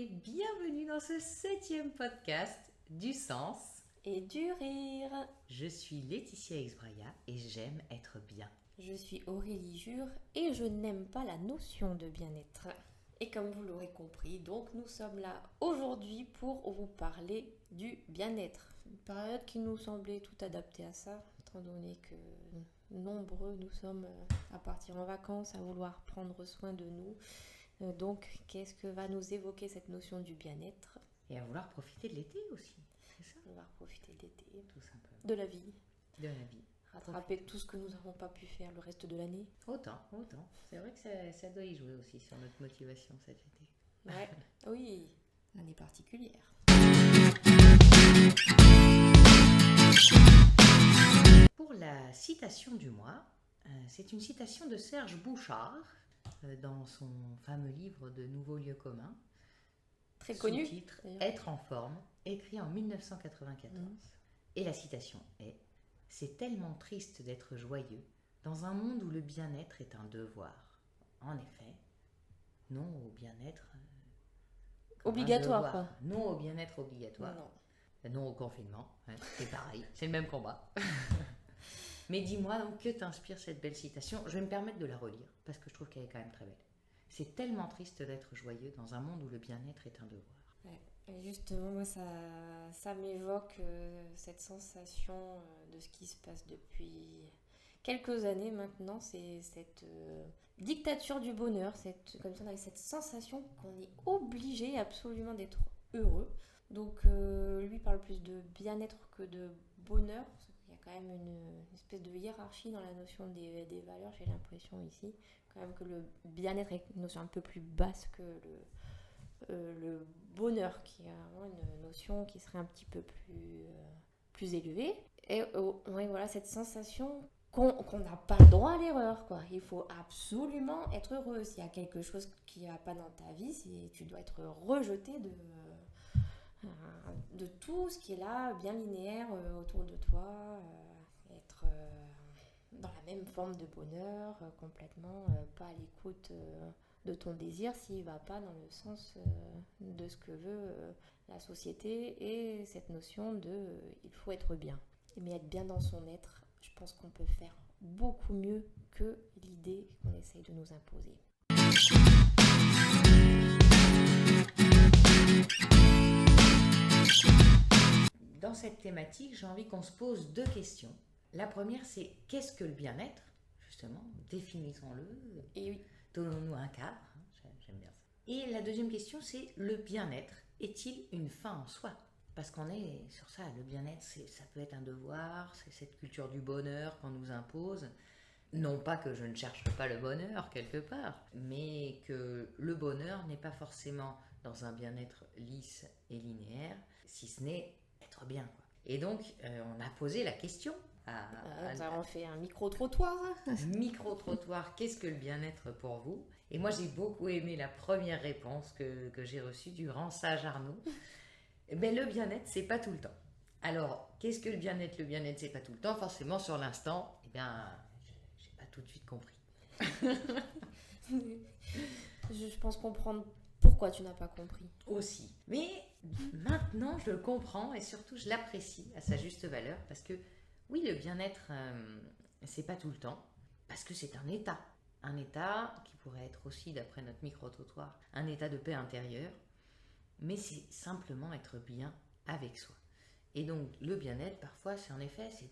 bienvenue dans ce 7e podcast du sens et du rire. Je suis Laetitia Exbraya et j'aime être bien. Je suis Aurélie Jure et je n'aime pas la notion de bien-être. Et comme vous l'aurez compris, donc nous sommes là aujourd'hui pour vous parler du bien-être. Une période qui nous semblait tout adaptée à ça, étant donné que nombreux nous sommes à partir en vacances, à vouloir prendre soin de nous. Donc, qu'est-ce que va nous évoquer cette notion du bien-être ? Et à vouloir profiter de l'été aussi, c'est ça ? Vouloir profiter de l'été, tout simplement. De la vie. De la vie. Rattraper tout ce que nous n'avons pas pu faire le reste de l'année. Autant. C'est vrai que ça doit y jouer aussi sur notre motivation cet été. Ouais, oui, année particulière. Pour la citation du mois, c'est une citation de Serge Bouchard dans son fameux livre de Nouveaux lieux communs. Très connu. Sous-titre « Être en forme », écrit en 1994. Et la citation est « C'est tellement triste d'être joyeux dans un monde où le bien-être est un devoir. » En effet, non au bien-être obligatoire, quoi. Non au bien-être obligatoire. Non au confinement. C'est pareil, c'est le même combat. Mais dis-moi donc, que t'inspire cette belle citation ? Je vais me permettre de la relire, parce que je trouve qu'elle est quand même très belle. C'est tellement triste d'être joyeux dans un monde où le bien-être est un devoir. Ouais. Et justement, moi, ça m'évoque cette sensation de ce qui se passe depuis quelques années maintenant. C'est cette dictature du bonheur, comme ça, on a cette sensation qu'on est obligé absolument d'être heureux. Donc, lui parle plus de bien-être que de bonheur. Il y a quand même une espèce de hiérarchie dans la notion des valeurs, j'ai l'impression ici. Quand même que le bien-être est une notion un peu plus basse que le bonheur, qui est vraiment une notion qui serait un petit peu plus élevée. Et voilà, cette sensation qu'on n'a pas le droit à l'erreur, quoi. Il faut absolument être heureux. S'il y a quelque chose qui ne va pas dans ta vie, tu dois être rejeté de tout ce qui est là, bien linéaire autour de toi, être dans la même forme de bonheur, complètement pas à l'écoute de ton désir s'il ne va pas dans le sens de ce que veut la société et cette notion de il faut être bien. Mais être bien dans son être, je pense qu'on peut faire beaucoup mieux que l'idée qu'on essaye de nous imposer. Dans cette thématique, j'ai envie qu'on se pose 2 questions. La première, c'est qu'est-ce que le bien-être ? Justement, définissons-le. Et oui. Donnons-nous un cadre. J'aime bien ça. Et la deuxième question, c'est le bien-être est-il une fin en soi ? Parce qu'on est sur ça, le bien-être, ça peut être un devoir, c'est cette culture du bonheur qu'on nous impose. Non pas que je ne cherche pas le bonheur quelque part, mais que le bonheur n'est pas forcément dans un bien-être lisse et linéaire, si ce n'est être bien, quoi. Et donc, on a posé la question. On fait un micro-trottoir. Micro-trottoir, qu'est-ce que le bien-être pour vous ? Et moi, j'ai beaucoup aimé la première réponse que j'ai reçue du grand sage Arnaud. Ben, le bien-être, c'est pas tout le temps. Alors, qu'est-ce que le bien-être ? Le bien-être, c'est pas tout le temps. Forcément, sur l'instant, j'ai pas tout de suite compris. Je pense comprendre pourquoi tu n'as pas compris. Aussi. Mais maintenant, je le comprends et surtout, je l'apprécie à sa juste valeur parce que, oui, le bien-être, c'est pas tout le temps parce que c'est un état. Un état qui pourrait être aussi, d'après notre micro-trottoir, un état de paix intérieure. Mais c'est simplement être bien avec soi. Et donc, le bien-être, parfois, c'est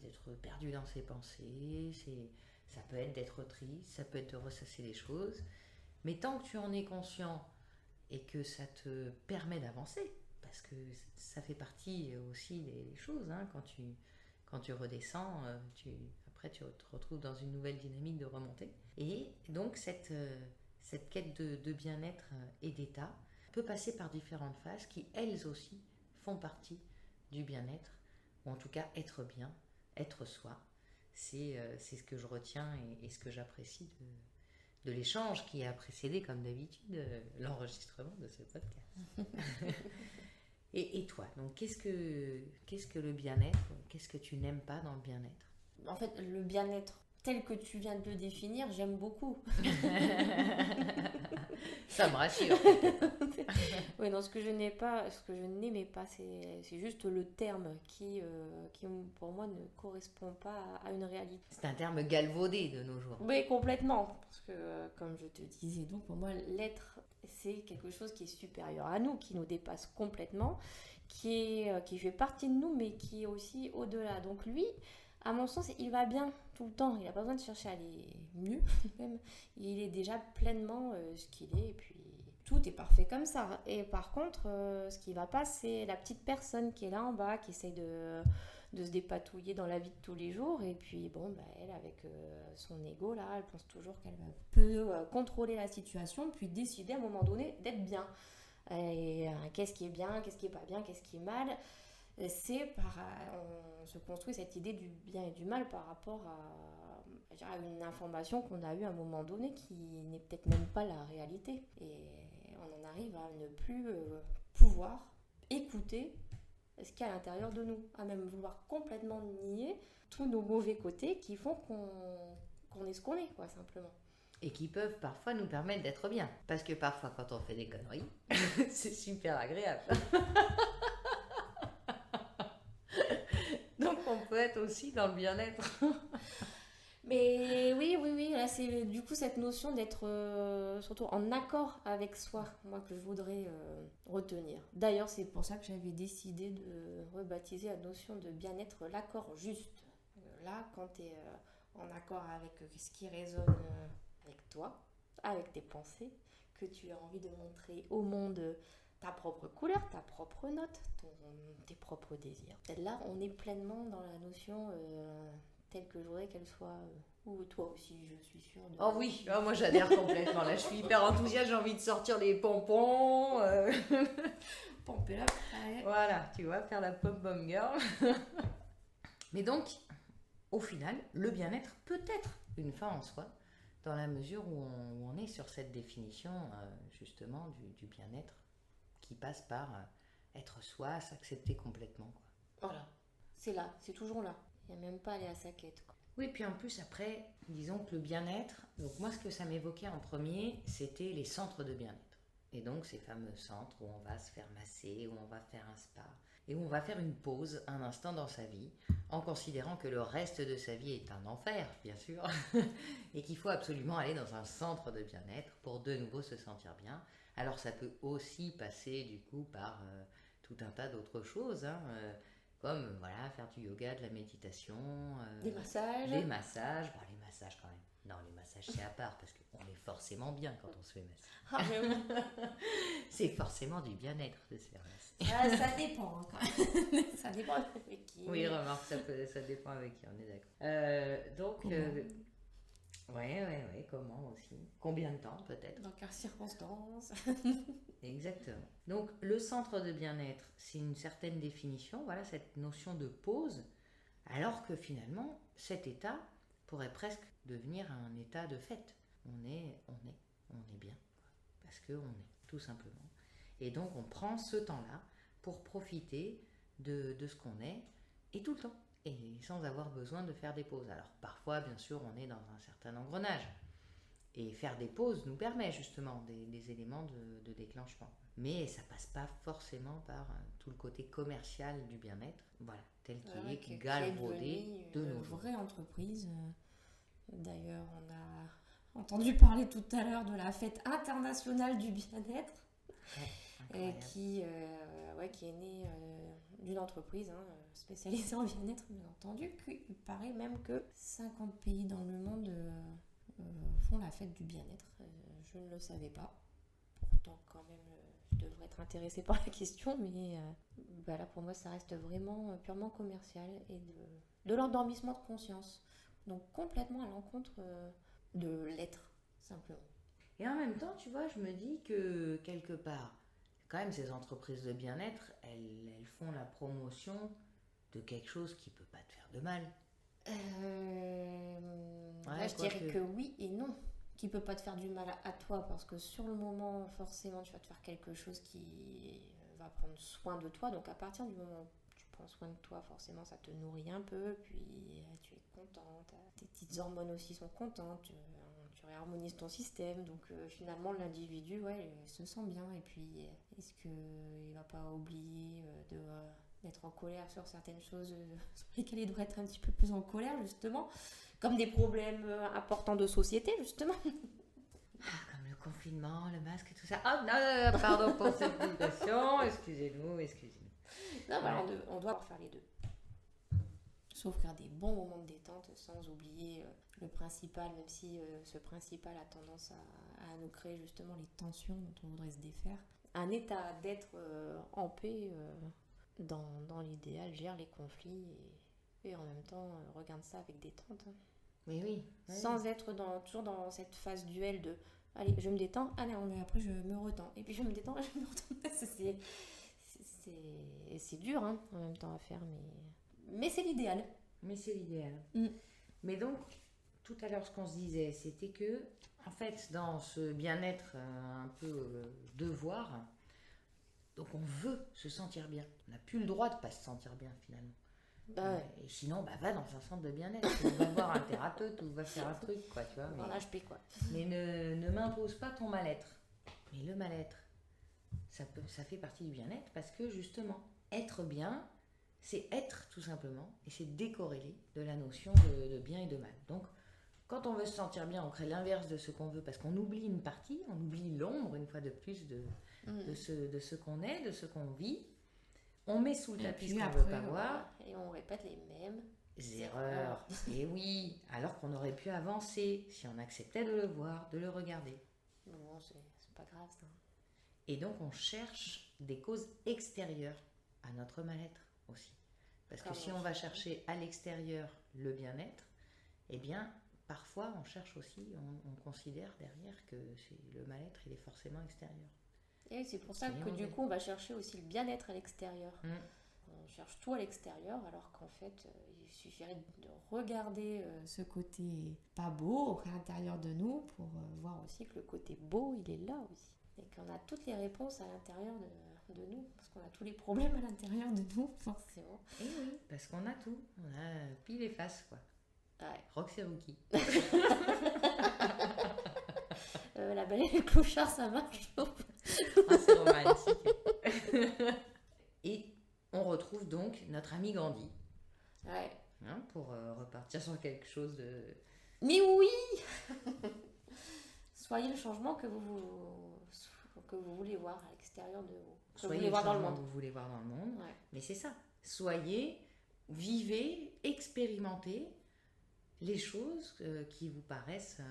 d'être perdu dans ses pensées, ça peut être d'être triste, ça peut être de ressasser les choses. Mais tant que tu en es conscient et que ça te permet d'avancer, parce que ça fait partie aussi des choses, hein, quand tu redescends, après tu te retrouves dans une nouvelle dynamique de remontée. Et donc, cette quête de bien-être et d'état peut passer par différentes phases qui, elles aussi, font partie du bien-être, ou en tout cas être bien, être soi. C'est ce que je retiens et ce que j'apprécie de l'échange qui a précédé, comme d'habitude, l'enregistrement de ce podcast. Et toi, donc qu'est-ce que le bien-être ? Qu'est-ce que tu n'aimes pas dans le bien-être ? En fait, le bien-être tel que tu viens de le définir, j'aime beaucoup. Ça me rassure. Oui, non, ce que je n'aimais pas, c'est juste le terme qui, pour moi, ne correspond pas à une réalité. C'est un terme galvaudé de nos jours. Oui, complètement. Parce que, comme je te disais, donc pour moi, l'être, c'est quelque chose qui est supérieur à nous, qui nous dépasse complètement, qui fait partie de nous, mais qui est aussi au-delà. Donc lui, à mon sens, il va bien tout le temps. Il n'a pas besoin de chercher à aller mieux, même. Il est déjà pleinement ce qu'il est, et puis tout est parfait comme ça. Et par contre, ce qui ne va pas, c'est la petite personne qui est là en bas, qui essaye de se dépatouiller dans la vie de tous les jours. Et puis, bon, bah, elle, avec son ego, là, elle pense toujours qu'elle peut contrôler la situation, puis décider à un moment donné d'être bien. Et qu'est-ce qui est bien, qu'est-ce qui est pas bien, qu'est-ce qui est mal. On se construit cette idée du bien et du mal par rapport à une information qu'on a eue à un moment donné qui n'est peut-être même pas la réalité. Et on en arrive à ne plus pouvoir écouter ce qu'il y a à l'intérieur de nous, à même vouloir complètement nier tous nos mauvais côtés qui font qu'on est ce qu'on est, quoi, simplement. Et qui peuvent parfois nous permettre d'être bien. Parce que parfois, quand on fait des conneries, c'est super agréable. Donc, on peut être aussi dans le bien-être. Mais oui, là c'est du coup cette notion d'être surtout en accord avec soi, moi que je voudrais retenir. D'ailleurs, c'est pour ça que j'avais décidé de rebaptiser la notion de bien-être l'accord juste. Là, quand tu es en accord avec ce qui résonne avec toi, avec tes pensées, que tu as envie de montrer au monde ta propre couleur, ta propre note, tes propres désirs. Là, on est pleinement dans la notion telle que je voudrais qu'elle soit, ou toi aussi, je suis sûre. Oh oui, moi j'adhère complètement. Là, je suis hyper enthousiaste, j'ai envie de sortir les pompons. Pomper la paille. Voilà, tu vois, faire la pom-pom girl. Mais donc, au final, le bien-être peut être une fin en soi, dans la mesure où on est sur cette définition, justement, du bien-être, qui passe par être soi, s'accepter complètement, quoi. Voilà, c'est là, c'est toujours là. Il n'y a même pas à aller à sa quête, quoi. Oui, puis en plus, après, disons que le bien-être, donc moi, ce que ça m'évoquait en premier, c'était les centres de bien-être. Et donc, ces fameux centres où on va se faire masser, où on va faire un spa, et où on va faire une pause, un instant dans sa vie, en considérant que le reste de sa vie est un enfer, bien sûr, et qu'il faut absolument aller dans un centre de bien-être pour de nouveau se sentir bien. Alors, ça peut aussi passer, du coup, par tout un tas d'autres choses, hein, comme voilà, faire du yoga, de la méditation, des massages. Des massages, bon, les massages quand même. Non, les massages c'est à part parce qu'on est forcément bien quand on se fait masser. Ah, mais oui. C'est forcément du bien-être de se faire masser. Ça dépend, hein, quand même. Ça dépend avec qui. Oui, remarque, ça dépend avec qui, on est d'accord. Donc, ouais, comment aussi? Combien de temps peut-être? Dans quelles circonstances? Exactement. Donc, le centre de bien-être, c'est une certaine définition, voilà, cette notion de pause, alors que finalement, cet état pourrait presque devenir un état de fait. On est bien, parce qu'on est, tout simplement. Et donc, on prend ce temps-là pour profiter de ce qu'on est, et tout le temps, et sans avoir besoin de faire des pauses. Alors, parfois, bien sûr, on est dans un certain engrenage, et faire des pauses nous permet justement des éléments de déclenchement. Mais ça passe pas forcément par tout le côté commercial du bien-être, voilà, tel qu'il est galvaudé de nos jours. Une vraie entreprise. D'ailleurs, on a entendu parler tout à l'heure de la fête internationale du bien-être, qui est née d'une entreprise spécialisée en bien-être, bien entendu. Il paraît même que 50 pays dans le monde font la fête du bien-être. Je ne le savais pas. Pourtant, quand même, je devrais être intéressée par la question, mais là, pour moi, ça reste vraiment purement commercial et de l'endormissement de conscience. Donc, complètement à l'encontre de l'être, simplement. Et en même temps, tu vois, je me dis que quelque part, quand même, ces entreprises de bien-être, elles font la promotion de quelque chose qui peut pas te faire de mal. Là, je dirais que oui et non. Qui peut pas te faire du mal à toi, parce que sur le moment, forcément, tu vas te faire quelque chose qui va prendre soin de toi. Donc, à partir du moment où tu prends soin de toi, forcément ça te nourrit un peu, puis tu es contente, tes petites hormones aussi sont contentes, tu réharmonises ton système, donc finalement l'individu il se sent bien, et puis est-ce qu'il va pas oublier d'être en colère sur certaines choses sur lesquelles il devrait être un petit peu plus en colère justement, comme des problèmes importants de société justement. Comme le confinement, le masque et tout ça. Ah, non, pardon pour cette digression, excusez-nous. Non, on doit faire les deux. S'offrir des bons moments de détente sans oublier le principal, même si ce principal a tendance à nous créer justement les tensions dont on voudrait se défaire. Un état d'être en paix, dans l'idéal, gère les conflits et en même temps regarde ça avec détente. Hein. Oui. Sans être toujours dans cette phase duel de allez, je me détends, mais après je me retends. Et puis je me détends, je me retends. C'est dur hein, en même temps à faire, mais c'est l'idéal. Mais donc, tout à l'heure, ce qu'on se disait, c'était que, en fait, dans ce bien-être un peu devoir, donc on veut se sentir bien. On n'a plus le droit de ne pas se sentir bien, finalement. Et sinon, va dans un centre de bien-être, ou va voir un thérapeute, ou va faire un truc, quoi, tu vois. Dans l'HP, quoi. Mais ne m'impose pas ton mal-être. Mais le mal-être, ça fait partie du bien-être, parce que, justement, être bien, c'est être, tout simplement, et c'est décorrélé de la notion de bien et de mal. Donc, quand on veut se sentir bien, on crée l'inverse de ce qu'on veut, parce qu'on oublie une partie, on oublie l'ombre, une fois de plus, de ce qu'on est, de ce qu'on vit. On met sous le tapis ce qu'on ne veut pas voir. Et on répète les mêmes erreurs. Et oui, alors qu'on aurait pu avancer si on acceptait de le voir, de le regarder. Non, c'est pas grave ça. Et donc on cherche des causes extérieures à notre mal-être aussi. Parce que si on va chercher à l'extérieur le bien-être, eh bien parfois on cherche aussi, on considère derrière que le mal-être il est forcément extérieur. Et c'est pour ça que du coup on va chercher aussi le bien-être à l'extérieur. On cherche tout à l'extérieur alors qu'en fait il suffirait de regarder ce côté pas beau à l'intérieur de nous pour voir aussi que le côté beau il est là aussi. Et qu'on a toutes les réponses à l'intérieur de nous, parce qu'on a tous les problèmes à l'intérieur de nous, forcément. Et oui, parce qu'on a tout, on a pile et face, quoi. Ouais. Rox et Rookie. La Belle et le Clochard, ça marche. C'est romantique. Et on retrouve donc notre ami Gandhi. Ouais. Hein, pour repartir sur quelque chose de... Mais oui. Soyez le changement que vous voulez voir à l'extérieur de vous. Soyez le changement que vous voulez voir dans le monde. Ouais. Mais c'est ça. Vivez, expérimentez les choses qui vous paraissent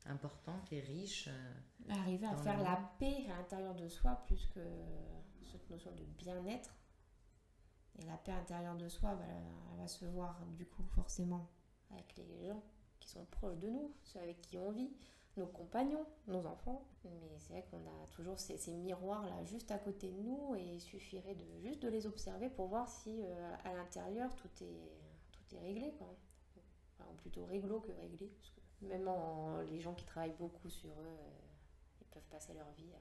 importantes et riches. Arriver à faire la paix à l'intérieur de soi plus que cette notion de bien-être. Et la paix à l'intérieur de soi, elle va se voir du coup forcément avec les gens qui sont proches de nous, ceux avec qui on vit, nos compagnons, nos enfants. Mais c'est vrai qu'on a toujours ces miroirs-là juste à côté de nous et il suffirait juste de les observer pour voir si à l'intérieur tout est réglé, quoi. Enfin, plutôt réglo que réglé. Parce que même les gens qui travaillent beaucoup sur eux, ils peuvent passer leur vie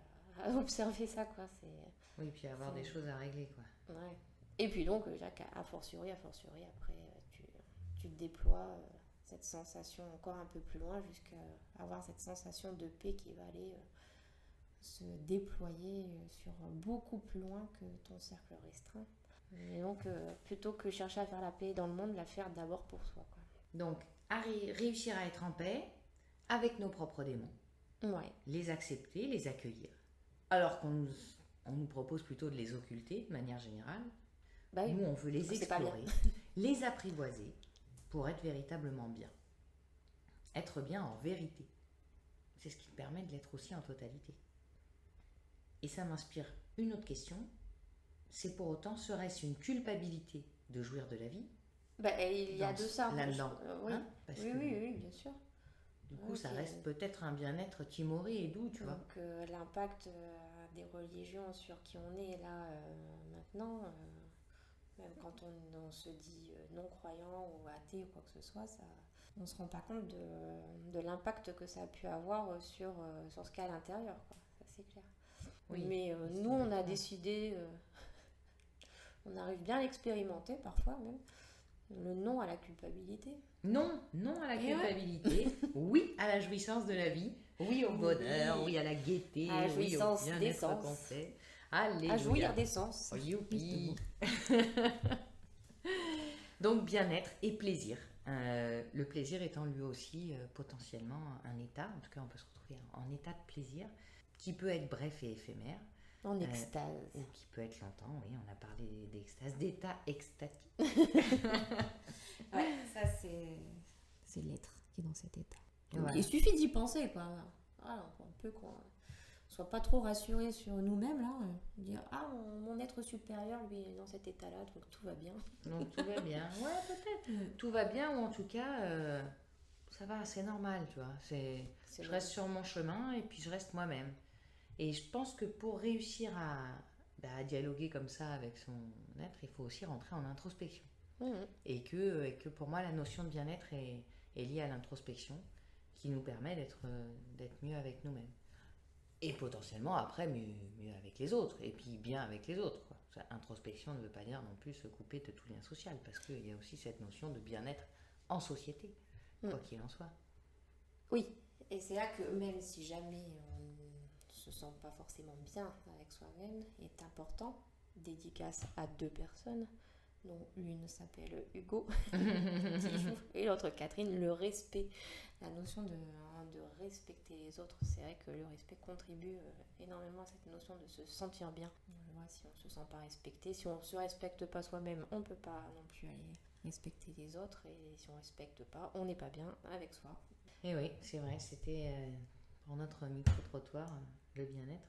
à observer ça, quoi. Oui, puis avoir des choses à régler, quoi. Ouais. Et puis donc, a fortiori, après, tu déploies cette sensation encore un peu plus loin jusqu'à avoir cette sensation de paix qui va aller se déployer sur beaucoup plus loin que ton cercle restreint. Et donc, plutôt que chercher à faire la paix dans le monde, la faire d'abord pour soi, quoi. Donc, réussir à être en paix avec nos propres démons. Ouais. Les accepter, les accueillir. Alors qu'on nous propose plutôt de les occulter de manière générale. Oui. Nous, on veut les explorer, les apprivoiser pour être véritablement bien. Être bien en vérité. C'est ce qui permet de l'être aussi en totalité. Et ça m'inspire une autre question. C'est pour autant, serait-ce une culpabilité de jouir de la vie ? Il y a de ça. Là-dedans. Oui. Hein, oui, bien sûr. Du coup, ça reste peut-être un bien-être timoré et doux, tu vois. Donc, l'impact des religions sur qui on est là maintenant... Même quand on se dit non-croyant ou athée ou quoi que ce soit, on ne se rend pas compte de l'impact que ça a pu avoir sur ce qu'il y a à l'intérieur, quoi. Ça, c'est clair. Oui, mais nous, on a décidé On arrive bien à l'expérimenter parfois même. Le non à la culpabilité. Non, non à la Et ouais. culpabilité, oui à la jouissance de la vie, oui au bonheur, oui à la gaieté, À la oui au jouissance des bien-être sens. qu'on fait. Alléluia. À jouir des sens. Oh, youpi. Donc bien-être et plaisir. Le plaisir étant lui aussi potentiellement un état, en tout cas on peut se retrouver en état de plaisir, qui peut être bref et éphémère, En extase. ou qui peut être longtemps, oui, on a parlé d'extase, d'état extatique. Ouais, ça c'est l'être qui est dans cet état. Voilà. Il suffit d'y penser, quoi. Voilà, un peu qu'on soit pas trop rassuré sur nous-mêmes, là. Dire, ah, mon être supérieur, lui, est dans cet état-là, donc tout va bien. Donc tout va bien. Ouais, peut-être. Tout va bien, ou en tout cas, ça va, c'est normal, tu vois. Je reste sur mon chemin et puis je reste moi-même. Et je pense que pour réussir à dialoguer comme ça avec son être, il faut aussi rentrer en introspection. Et que pour moi, la notion de bien-être est liée à l'introspection, qui nous permet d'être mieux avec nous-mêmes. Et potentiellement, après, mieux avec les autres. Et puis bien avec les autres, quoi. Introspection ne veut pas dire non plus se couper de tout lien social, parce qu'il y a aussi cette notion de bien-être en société, quoi qu'il en soit. Oui, et c'est là que même si jamais on ne se sent pas forcément bien avec soi-même, il est important, dédicace à 2 personnes, dont une s'appelle Hugo et l'autre Catherine, le respect. La notion de respecter les autres, c'est vrai que le respect contribue énormément à cette notion de se sentir bien. Si on ne se sent pas respecté, si on ne se respecte pas soi-même, on ne peut pas non plus aller respecter les autres, et si on ne respecte pas, on n'est pas bien avec soi. Et oui, c'est vrai, c'était pour notre micro-trottoir, le bien-être,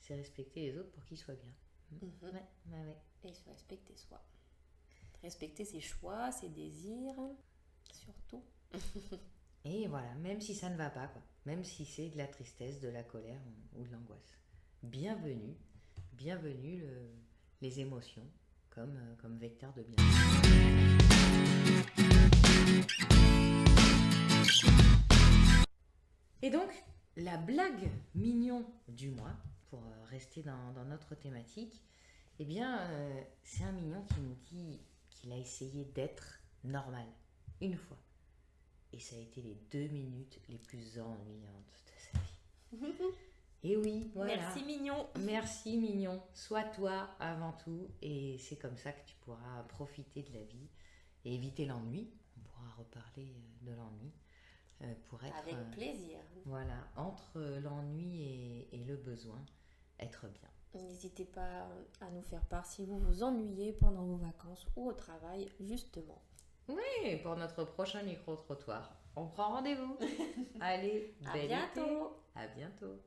c'est respecter les autres pour qu'ils soient bien. Ouais. Et se respecter soi. Respecter ses choix, ses désirs, surtout. Et voilà, même si ça ne va pas, quoi. Même si c'est de la tristesse, de la colère ou de l'angoisse. Bienvenue les émotions comme vecteur de bien-être. Et donc, la blague mignon du mois, pour rester dans notre thématique, eh bien, c'est un mignon qui nous dit qu'il a essayé d'être normal, une fois. Et ça a été les 2 minutes les plus ennuyantes de sa vie. Et oui, voilà. Merci mignon. Merci mignon. Sois toi avant tout. Et c'est comme ça que tu pourras profiter de la vie et éviter l'ennui. On pourra reparler de l'ennui. Pour être, avec plaisir. Voilà, entre l'ennui et le besoin, être bien. N'hésitez pas à nous faire part si vous vous ennuyez pendant vos vacances ou au travail, justement. Oui, pour notre prochain micro-trottoir. On prend rendez-vous. Allez, À bel bientôt. été. À bientôt.